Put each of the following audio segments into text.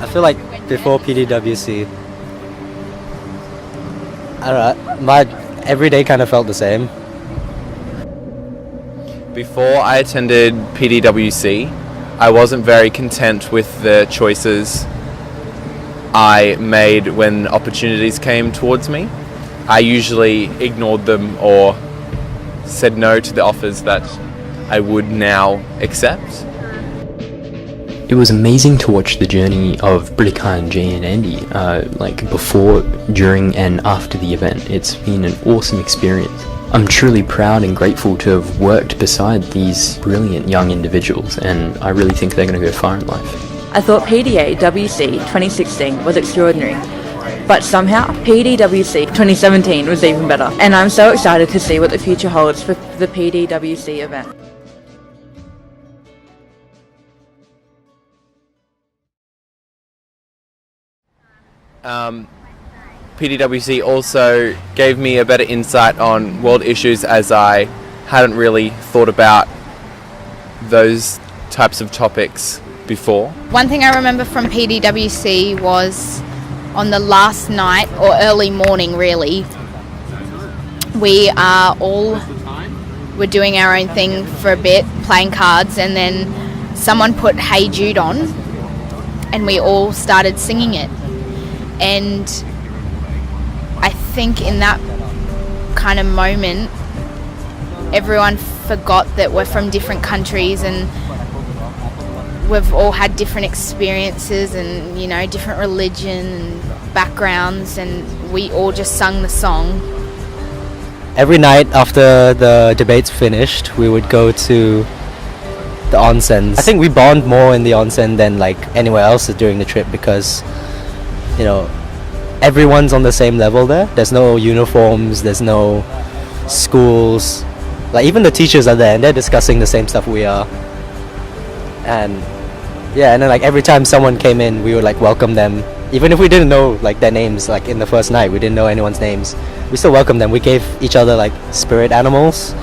I feel like before PDWC, I don't know, my everyday kind of felt the same. Before I attended PDWC, I wasn't very content with the choices I made when opportunities came towards me. I usually ignored them or said no to the offers that I would now accept. It was amazing to watch the journey of Britikai, Jay and Andy, like before, during and after the event. It's been an awesome experience. I'm truly proud and grateful to have worked beside these brilliant young individuals, and I really think they're going to go far in life. I thought PDWC 2016 was extraordinary, but somehow PDWC 2017 was even better, and I'm so excited to see what the future holds for the PDWC event. PDWC also gave me a better insight on world issues, as I hadn't really thought about those types of topics before. One thing I remember from PDWC was on the last night, or early morning really, we were doing our own thing for a bit, playing cards, and then someone put Hey Jude on and we all started singing it. And I think in that kind of moment, everyone forgot that we're from different countries and we've all had different experiences and, you know, different religion and backgrounds, and we all just sung the song. Every night after the debates finished, we would go to the onsens. I think we bond more in the onsen than like anywhere else during the trip, because you know, everyone's on the same level there. There's no uniforms, there's no schools. Like even the teachers are there and they're discussing the same stuff we are. And yeah, and then like every time someone came in, we would like welcome them. Even if we didn't know like their names, like in the first night, we didn't know anyone's names. We still welcomed them. We gave each other like spirit animals,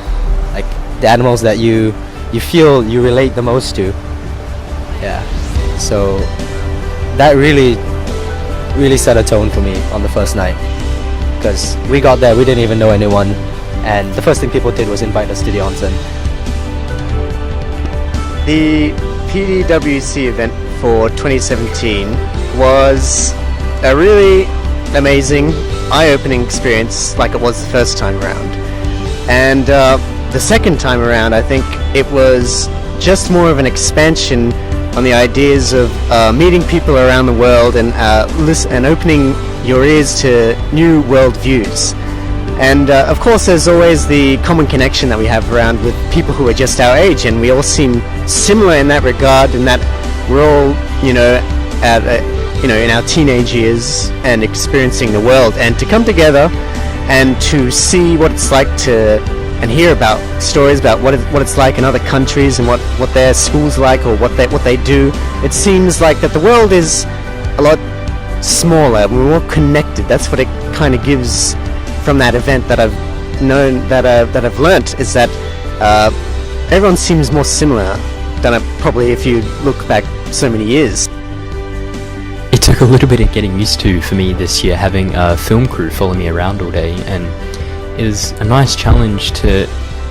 like the animals that you feel you relate the most to. Yeah. So that really set a tone for me on the first night, because we got there, we didn't even know anyone, and the first thing people did was invite us to the onsen. The PDWC event for 2017 was a really amazing, eye-opening experience, like it was the first time around. And the second time around, I think it was just more of an expansion on the ideas of meeting people around the world and opening your ears to new world views. And of course there's always the common connection that we have around with people who are just our age, and we all seem similar in that regard, in that we're all, you know, in our teenage years and experiencing the world, and to come together and to see what it's like to and hear about stories about what it's like in other countries and what their schools like, or what they do. It seems like that the world is a lot smaller, we're more connected. That's what it kind of gives from that event that I've known, that I've learnt, is that everyone seems more similar than probably if you look back so many years. It took a little bit of getting used to for me this year, having a film crew follow me around all day, and it was a nice challenge to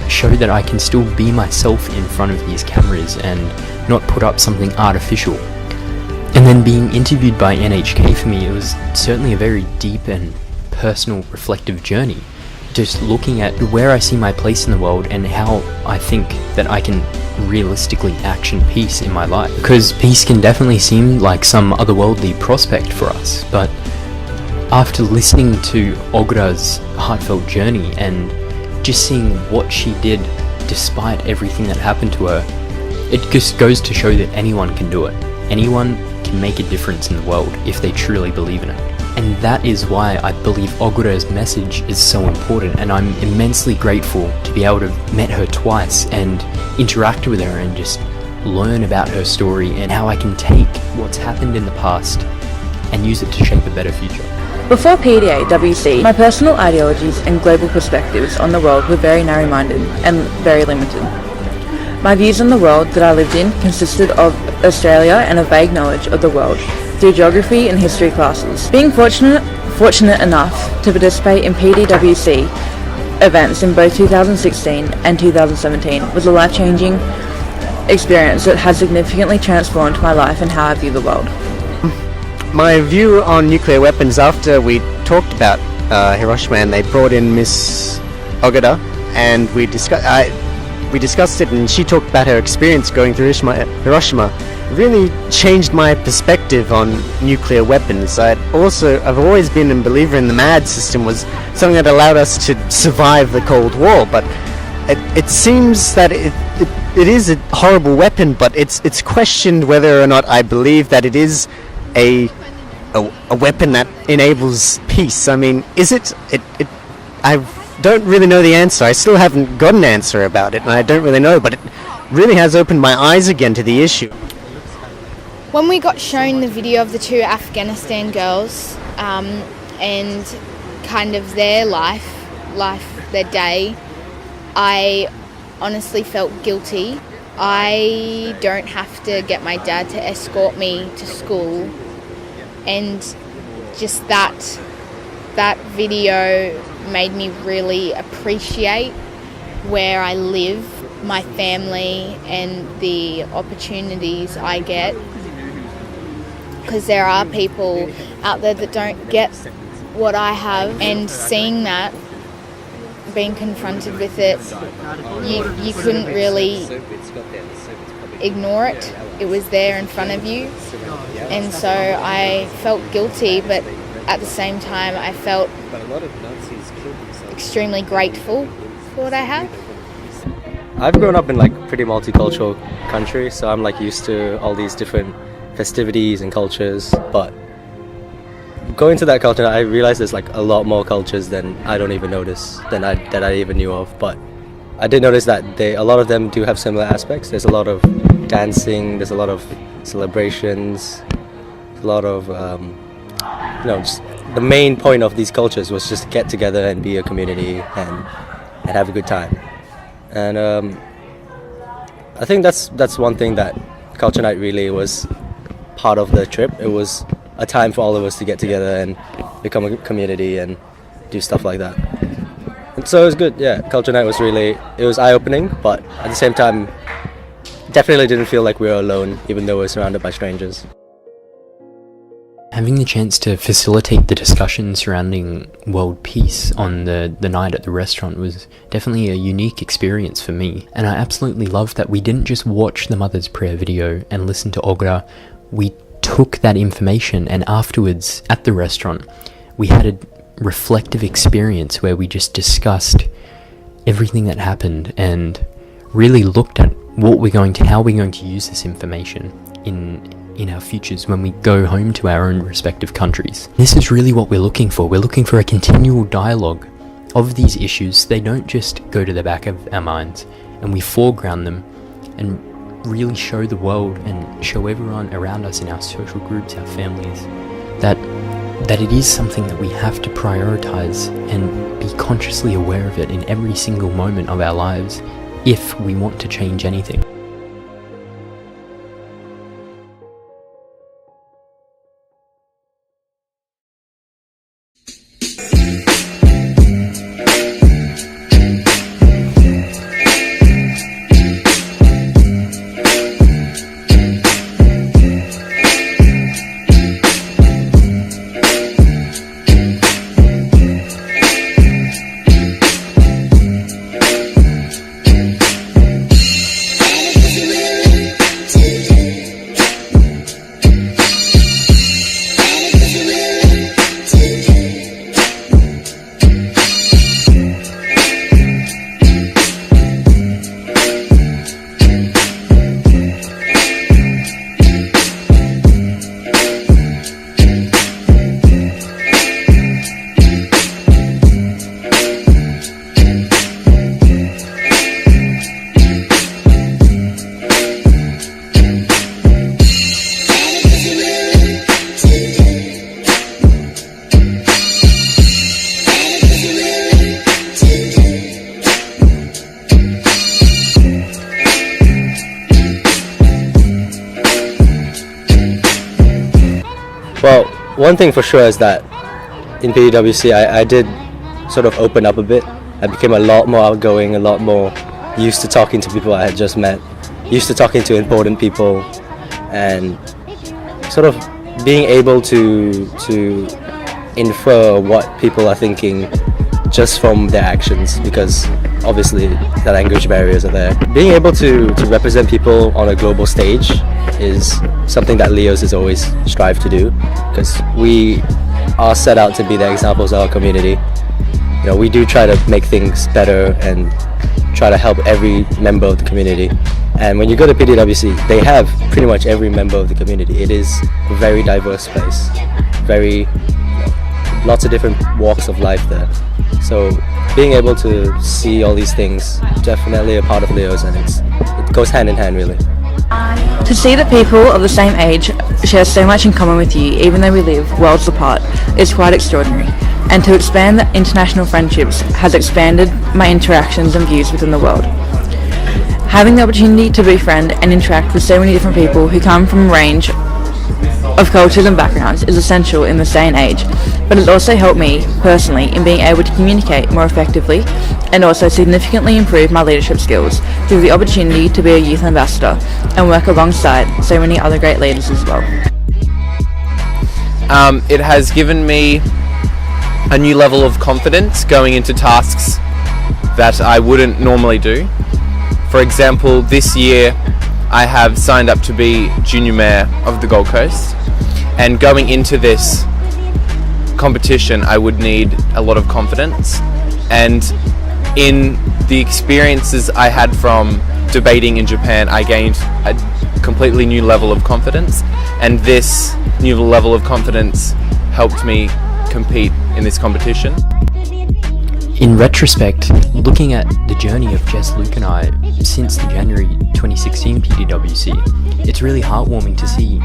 show that I can still be myself in front of these cameras and not put up something artificial. And then being interviewed by NHK, for me, it was certainly a very deep and personal, reflective journey. Just looking at where I see my place in the world and how I think that I can realistically action peace in my life. Because peace can definitely seem like some otherworldly prospect for us, but after listening to Ogra's heartfelt journey and just seeing what she did despite everything that happened to her, it just goes to show that anyone can do it. Anyone can make a difference in the world if they truly believe in it. And that is why I believe Ogra's message is so important, and I'm immensely grateful to be able to have met her twice and interact with her and just learn about her story and how I can take what's happened in the past and use it to shape a better future. Before PDWC, my personal ideologies and global perspectives on the world were very narrow-minded and very limited. My views on the world that I lived in consisted of Australia and a vague knowledge of the world through geography and history classes. Being fortunate enough to participate in PDWC events in both 2016 and 2017 was a life-changing experience that has significantly transformed my life and how I view the world. My view on nuclear weapons after we talked about Hiroshima and they brought in Miss Ogata and we discussed it and she talked about her experience going through Hiroshima really changed my perspective on nuclear weapons. I've always been a believer in the MAD system was something that allowed us to survive the Cold War, but it seems that it is a horrible weapon, but it's questioned whether or not I believe that it is a weapon that enables peace. I mean, is it? I don't really know the answer. I still haven't got an answer about it, and I don't really know, but it really has opened my eyes again to the issue. When we got shown the video of the two Afghanistan girls and kind of their their day, I honestly felt guilty. I don't have to get my dad to escort me to school, and just that video made me really appreciate where I live, my family, and the opportunities I get. Because there are people out there that don't get what I have, and seeing that, being confronted with it, you couldn't really ignore it. It was there in front of you, and so I felt guilty, but at the same time I felt extremely grateful for what I have. I've grown up in pretty multicultural country, so I'm used to all these different festivities and cultures, but going to that culture I realized there's a lot more cultures than I don't even notice that I even knew of. But I did notice that a lot of them do have similar aspects. There's a lot of dancing, there's a lot of celebrations, a lot of just the main point of these cultures was just to get together and be a community and have a good time. And I think that's one thing that Culture Night really was part of the trip. It was a time for all of us to get together and become a community and do stuff like that. And so it was good. Yeah, Culture Night was eye-opening, but at the same time definitely didn't feel like we were alone, even though we were surrounded by strangers. Having the chance to facilitate the discussion surrounding world peace on the night at the restaurant was definitely a unique experience for me, and I absolutely loved that we didn't just watch the Mother's Prayer video and listen to Ogra. We took that information, and afterwards at the restaurant we had a reflective experience where we just discussed everything that happened and really looked at how we're going to use this information in our futures when we go home to our own respective countries. This is really what we're looking for. We're looking for a continual dialogue of these issues. They don't just go to the back of our minds, and we foreground them and really show the world and show everyone around us in our social groups, our families, that it is something that we have to prioritize and be consciously aware of it in every single moment of our lives if we want to change anything. Well, one thing for sure is that in PDWC I did sort of open up a bit. I became a lot more outgoing, a lot more used to talking to people I had just met, used to talking to important people, and sort of being able to infer what people are thinking just from their actions, because obviously the language barriers are there. Being able to represent people on a global stage is something that Leos has always strived to do, because we are set out to be the examples of our community. You know, we do try to make things better and try to help every member of the community. And when you go to PDWC, they have pretty much every member of the community. It is a very diverse place, lots of different walks of life there. So being able to see all these things, definitely a part of Leo's, and it goes hand in hand really. To see that people of the same age share so much in common with you, even though we live worlds apart, is quite extraordinary. And to expand the international friendships has expanded my interactions and views within the world. Having the opportunity to befriend and interact with so many different people who come from a range of cultures and backgrounds is essential in this day and age, but it's also helped me personally in being able to communicate more effectively and also significantly improve my leadership skills through the opportunity to be a youth ambassador and work alongside so many other great leaders as well. It has given me a new level of confidence going into tasks that I wouldn't normally do. For example, this year I have signed up to be Junior Mayor of the Gold Coast, and going into this competition I would need a lot of confidence, and in the experiences I had from debating in Japan I gained a completely new level of confidence, and this new level of confidence helped me compete in this competition. In retrospect, looking at the journey of Jess, Luke and I since the January 2016 PDWC, it's really heartwarming to see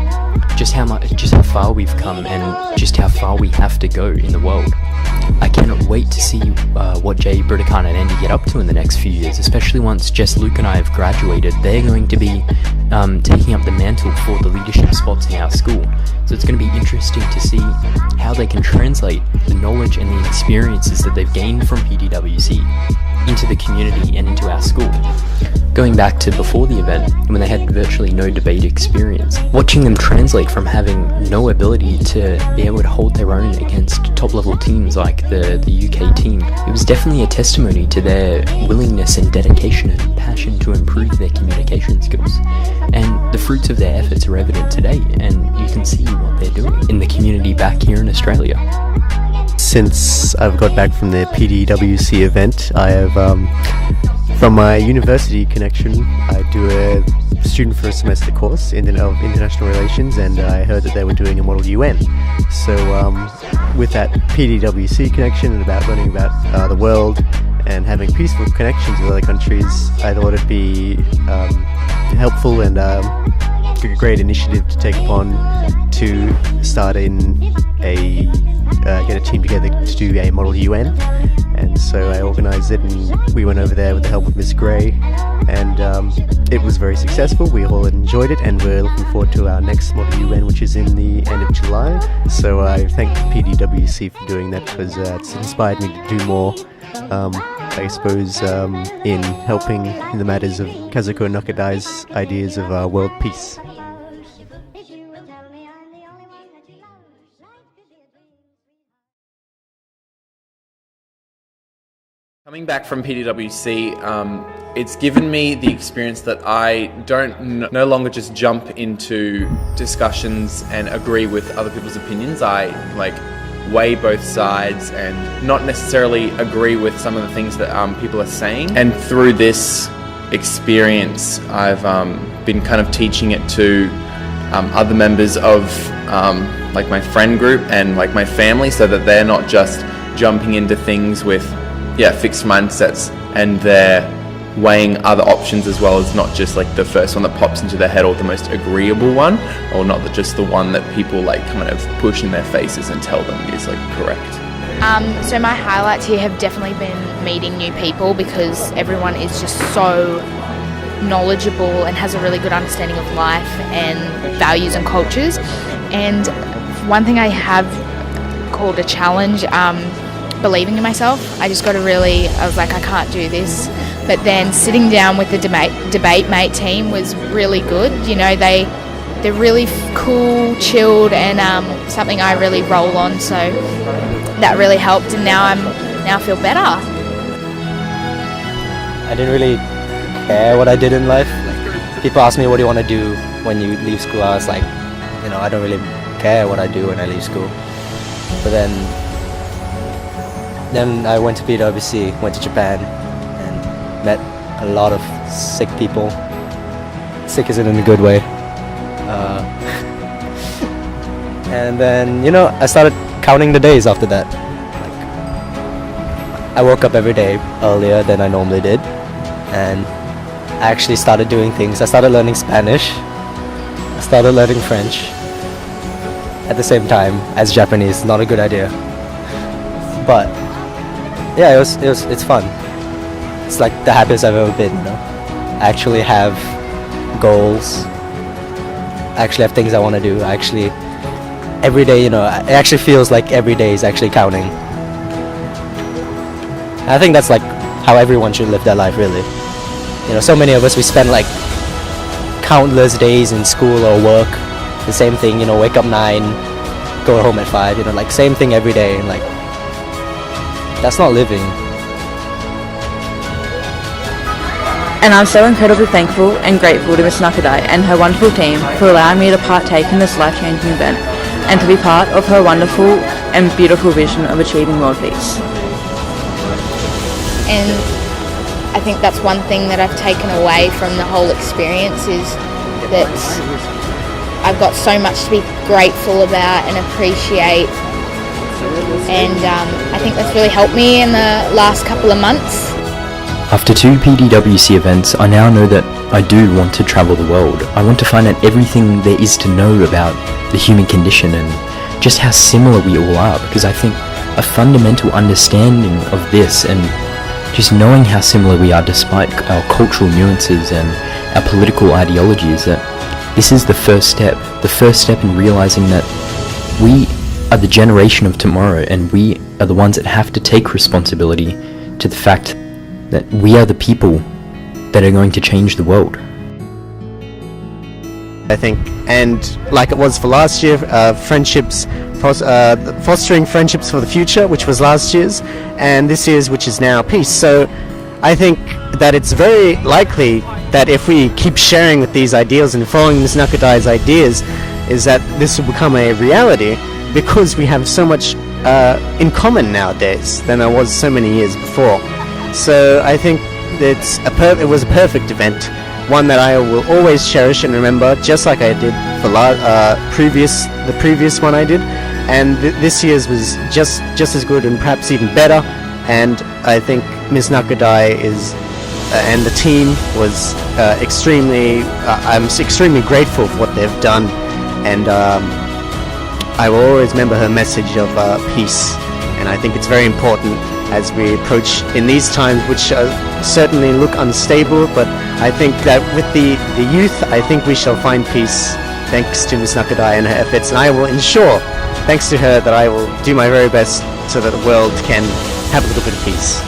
just how far we've come and just how far we have to go in the world. I cannot wait to see what Jay, Brittakan and Andy get up to in the next few years, especially once Jess, Luke and I have graduated. They're going to be taking up the mantle for the leadership spots in our school. So it's going to be interesting to see how they can translate the knowledge and the experiences that they've gained from PDWC into the community and into our school. Going back to before the event, when they had virtually no debate experience, watching them translate from having no ability to be able to hold their own against top level teams like the UK team, it was definitely a testimony to their willingness and dedication and passion to improve their communication skills. And the fruits of their efforts are evident today, and you can see what they're doing in the community back here in Australia. Since I've got back from the PDWC event, I have, from my university connection, I do a student for a semester course of international relations, and I heard that they were doing a model UN. So with that PDWC connection and about learning about the world and having peaceful connections with other countries, I thought it'd be helpful and a great initiative to take upon to start get a team together to do a model UN. And so I organised it, and we went over there with the help of Miss Gray, and it was very successful. We all enjoyed it, and we're looking forward to our next model UN, which is in the end of July. So I thank PDWC for doing that, because it's inspired me to do more, I suppose, in helping in the matters of Kazuko Nakadai's ideas of world peace. Coming back from PDWC, it's given me the experience that I don't no longer just jump into discussions and agree with other people's opinions. I weigh both sides and not necessarily agree with some of the things that people are saying. And through this experience, I've been kind of teaching it to other members of my friend group and my family, so that they're not just jumping into things with fixed mindsets, and they're weighing other options as well, as not just the first one that pops into their head or the most agreeable one, or not just the one that people kind of push in their faces and tell them is correct. So my highlights here have definitely been meeting new people, because everyone is just so knowledgeable and has a really good understanding of life and values and cultures. And one thing I have called a challenge, believing in myself. I just got to really, I was like, I can't do this. But then sitting down with the debate mate team was really good. You know, they're really cool, chilled, and something I really roll on. So that really helped, and now I feel better. I didn't really care what I did in life. Like, people ask me, what do you want to do when you leave school? I was like, you know, I don't really care what I do when I leave school. But then I went to PDWC, went to Japan, and met a lot of sick people. Sick isn't in a good way. And then, you know, I started counting the days after that. Like, I woke up every day earlier than I normally did, and I actually started doing things. I started learning Spanish. I started learning French at the same time as Japanese. Not a good idea, but yeah, it's fun. It's like the happiest I've ever been. You know, I actually have goals. I actually have things I want to do. I actually every day, you know, it actually feels like every day is actually counting. And I think that's like how everyone should live their life, really. You know, so many of us, we spend like countless days in school or work. The same thing, you know, wake up 9, go home at 5, you know, like same thing every day, and like that's not living. And I'm so incredibly thankful and grateful to Ms. Nakadai and her wonderful team for allowing me to partake in this life-changing event and to be part of her wonderful and beautiful vision of achieving world peace. And I think that's one thing that I've taken away from the whole experience is that I've got so much to be grateful about and appreciate, and I think that's really helped me in the last couple of months. After 2 PDWC events, I now know that I do want to travel the world. I want to find out everything there is to know about the human condition and just how similar we all are, because I think a fundamental understanding of this and just knowing how similar we are despite our cultural nuances and our political ideologies, that this is the first step in realizing that we are the generation of tomorrow, and we are the ones that have to take responsibility to the fact that we are the people that are going to change the world. I think, and like it was for last year, friendships, fostering friendships for the future, which was last year's, and this year's, which is now peace. So I think that it's very likely that if we keep sharing with these ideals and following Ms. Nakadai's ideas, is that this will become a reality, because we have so much in common nowadays than there was so many years before. So I think that it was a perfect event, one that I will always cherish and remember, just like I did for the previous one I did, and this year's was just as good and perhaps even better. And I think Ms. Nakadai and the team was I'm extremely grateful for what they've done, and I will always remember her message of peace. And I think it's very important as we approach in these times, which certainly look unstable, but I think that with the youth, I think we shall find peace, thanks to Ms. Nakadai and her efforts, and I will ensure, thanks to her, that I will do my very best so that the world can have a little bit of peace.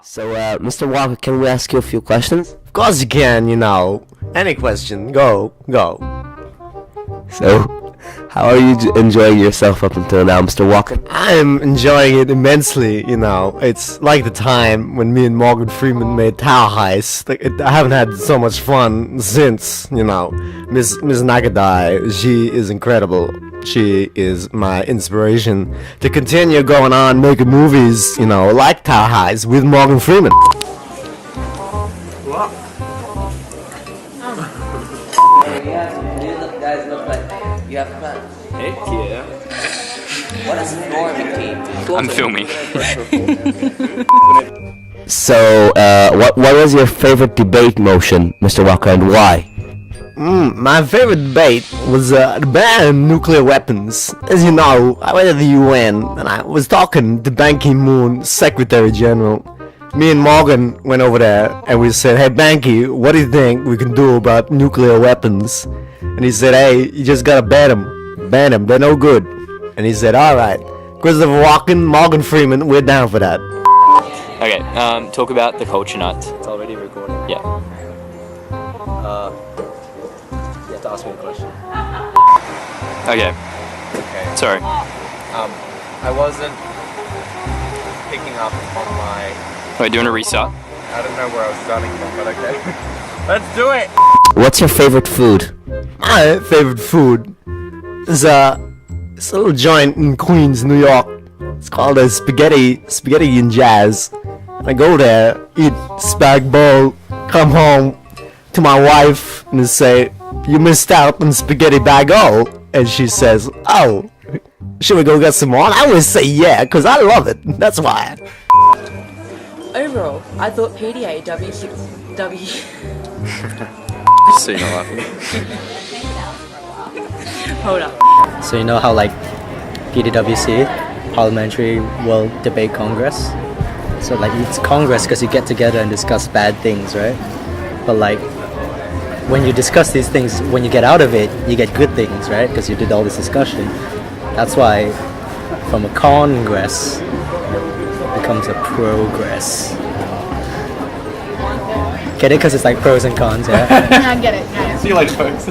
So, Mr. Walker, can we ask you a few questions? Of course you can, you know. Any question, go. So, How are you enjoying yourself up until now, Mr. Walker? I'm enjoying it immensely, you know. It's like the time when me and Morgan Freeman made Tower Heist. I haven't had so much fun since, you know. Miss Nagadai, she is incredible. She is my inspiration to continue going on making movies, you know, like Tower Heist with Morgan Freeman. Guys look like you have plans. Heck yeah. What is normative? I'm filming. So, what was your favorite debate motion, Mr. Walker, and why? My favorite debate was the ban on nuclear weapons. As you know, I went to the UN and I was talking to Ban Ki-moon, Secretary General. Me and Morgan went over there and we said, "Hey Ban Ki, what do you think we can do about nuclear weapons?" And he said, "Hey, you just gotta ban them, they're no good." And he said, "Alright, Christopher Walken, Morgan Freeman, we're down for that." Okay, talk about the culture nuts. It's already recording. Yeah. You have to ask me a question. Okay. Okay. Sorry. I wasn't picking up on my... Wait, do you want to restart? I don't know where I was starting from, but okay. Let's do it! What's your favorite food? My favorite food is a little joint in Queens, New York. It's called a spaghetti and jazz. I go there, eat spag bowl, come home to my wife and say, "You missed out on spaghetti bago." And she says, "Oh, should we go get some more?" And I always say yeah, because I love it. That's why. Overall, I thought PDWC... So you're not laughing. Hold up. So you know how like PDWC, Parliamentary World Debate Congress? So like it's Congress because you get together and discuss bad things, right? But like when you discuss these things, when you get out of it, you get good things, right? Because you did all this discussion. That's why from a congress becomes a progress. Get it? Because it's like pros and cons, yeah? I get it. See you later, folks.